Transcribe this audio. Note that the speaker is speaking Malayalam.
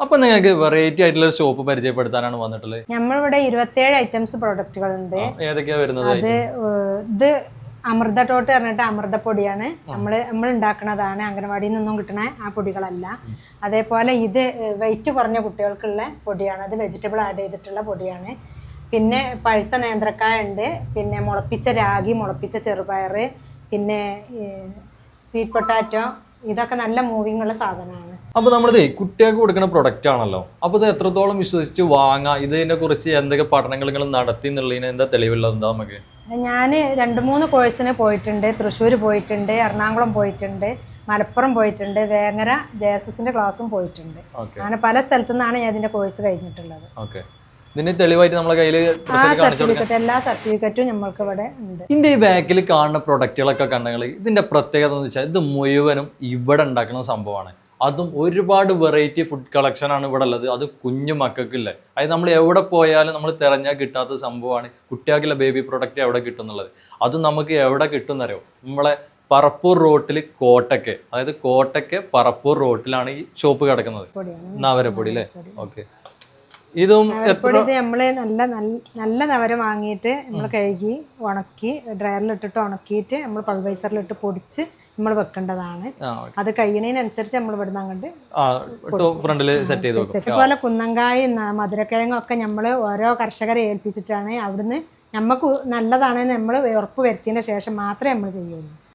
അപ്പൊ നിങ്ങൾക്ക് വെറൈറ്റി ആയിട്ടുള്ള ഒരു ഷോപ്പ് പരിചയപ്പെടുത്താനാണ് വന്നിട്ടുള്ളത്. നമ്മളിവിടെ 27 ഐറ്റംസ് പ്രൊഡക്റ്റുകളുണ്ട്. ഏതൊക്കെയാ വരുന്നത്? അത് ഇത് അമൃത ടോട്ട് പറഞ്ഞിട്ട് അമൃതപ്പൊടിയാണ്. നമ്മൾ ഉണ്ടാക്കുന്നതാണ്, അംഗനവാടിയിൽ നിന്നും കിട്ടുന്ന ആ പൊടികളല്ല. അതേപോലെ ഇത് വെയിറ്റ് കുറഞ്ഞ കുട്ടികൾക്കുള്ള പൊടിയാണ്, അത് വെജിറ്റബിൾ ആഡ് ചെയ്തിട്ടുള്ള പൊടിയാണ്. പിന്നെ പഴുത്ത നേന്ത്രക്കായ ഉണ്ട്, പിന്നെ മുളപ്പിച്ച രാഗി, മുളപ്പിച്ച ചെറുപയർ, പിന്നെ സ്വീറ്റ് പൊട്ടാറ്റോ, ഇതൊക്കെ നല്ല മൂവിങ് ഉള്ള സാധനമാണ്. അപ്പൊ നമ്മളിത് കുട്ടികൾക്ക് കൊടുക്കുന്ന പ്രൊഡക്റ്റ് ആണല്ലോ, അപ്പൊ ഇത് എത്രത്തോളം വിശ്വസിച്ച് വാങ്ങാം? ഇതിനെ കുറിച്ച് എന്തൊക്കെ പഠനങ്ങൾ നിങ്ങൾ നടത്തി എന്നുള്ളതിന് എന്താ തെളിവുള്ളത്? എന്താ നമുക്ക്? ഞാൻ 2-3 കോഴ്സിന് പോയിട്ടുണ്ട്. തൃശ്ശൂർ പോയിട്ടുണ്ട്, എറണാകുളം പോയിട്ടുണ്ട്, മലപ്പുറം പോയിട്ടുണ്ട്, വേങ്ങര JSSന്റെ ക്ലാസ്സും പോയിട്ടുണ്ട്. അങ്ങനെ പല സ്ഥലത്തു നിന്നാണ് ഞാൻ ഇതിന്റെ കോഴ്സ് കഴിഞ്ഞിട്ടുള്ളത്. ഇതിന്റെ തെളിവായിട്ട് നമ്മളെ കയ്യിൽ എല്ലാ സർട്ടിഫിക്കറ്റും നമ്മൾക്ക് ഇവിടെ ഉണ്ട്. ഇതിന്റെ ഈ ബാക്കിൽ കാണുന്ന പ്രൊഡക്റ്റുകളൊക്കെ കണ്ടെങ്കിൽ ഇതിന്റെ പ്രത്യേകത എന്ന് വെച്ചാൽ ഇത് മുഴുവനും ഇവിടെ ഉണ്ടാക്കുന്ന സംഭവമാണ്. അതും ഒരുപാട് വെറൈറ്റി ഫുഡ് കളക്ഷൻ ആണ് ഇവിടെ ഉള്ളത്. അത് കുഞ്ഞു മക്കൾക്കില്ലേ, അത് നമ്മൾ എവിടെ പോയാലും നമ്മൾ തിരഞ്ഞാൽ കിട്ടാത്ത സംഭവമാണ്. കുട്ടികൾക്കുള്ള ബേബി പ്രൊഡക്റ്റ് എവിടെ കിട്ടും എന്നുള്ളത്. അതും നമുക്ക് എവിടെ കിട്ടുന്നറിയോ? നമ്മളെ പറപ്പൂർ റോട്ടിൽ കോട്ടയ്ക്ക്, അതായത് കോട്ടയ്ക്ക് പറപ്പൂർ റോട്ടിലാണ് ഈ ഷോപ്പ് കിടക്കുന്നത്. നവരപ്പൊടി അല്ലേ? ഓക്കെ. ഇതും നമ്മള് നല്ല നവര വാങ്ങിയിട്ട് നമ്മൾ കഴുകി ഉണക്കി ഡ്രയറിലിട്ടിട്ട് ഉണക്കിയിട്ട് നമ്മൾ പൾവൈസറിലിട്ട് പൊടിച്ച് നമ്മൾ വെക്കേണ്ടതാണ്. അത് കഴിയണതിനനുസരിച്ച് നമ്മൾ ഇവിടുന്ന് അങ്ങോട്ട് സെറ്റ് ചെയ്ത്. അതുപോലെ കുന്നങ്കായ മധുരക്കിഴങ്ങൊക്കെ നമ്മൾ ഓരോ കർഷകരെ ഏൽപ്പിച്ചിട്ടാണ്. അവിടുന്ന് നമുക്ക് നല്ലതാണെന്ന് നമ്മൾ ഉറപ്പ് വരുത്തിയതിന് ശേഷം മാത്രമേ നമ്മൾ ചെയ്യുള്ളൂ.